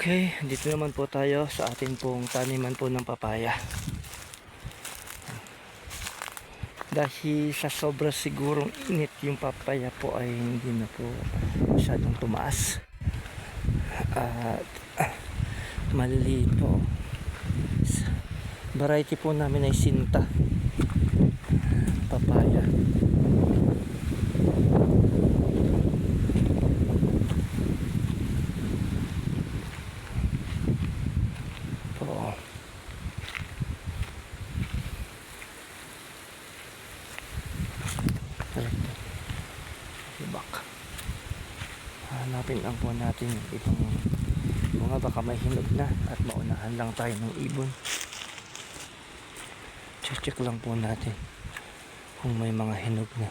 Okay, dito naman po tayo sa ating pong taniman po ng papaya. Dahil sa sobra sigurong init, yung papaya po ay hindi na po masyadong tumaas. At maliliit po. Variety po namin ay sinta papaya. Hanapin lang po natin yung ibang mga baka may hinog na at maunahan lang tayo ng ibon. Check lang po natin kung may mga hinog na.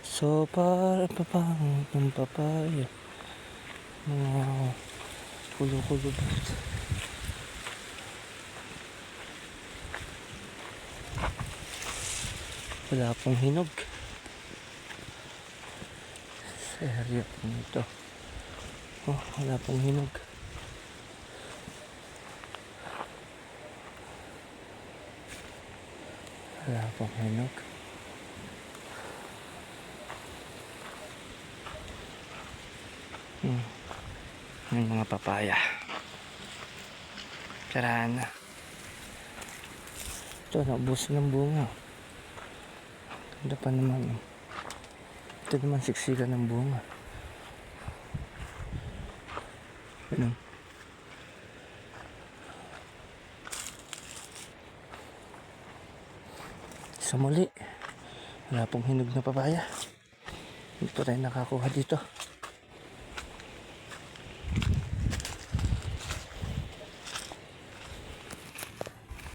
So para papang ng papaya, mga kulo-kulo ba? Wala pong hinog. Seryo nito. Oh, wala pong hinog. Wala pong hinog. Yung mga papaya. Tarahan na. Ito, naubos ng bunga. Ganda pa naman. Ito naman siksikan ng bunga. Ganun. Sa muli, wala pong hinog na papaya. Hindi po tayo nakakuha dito.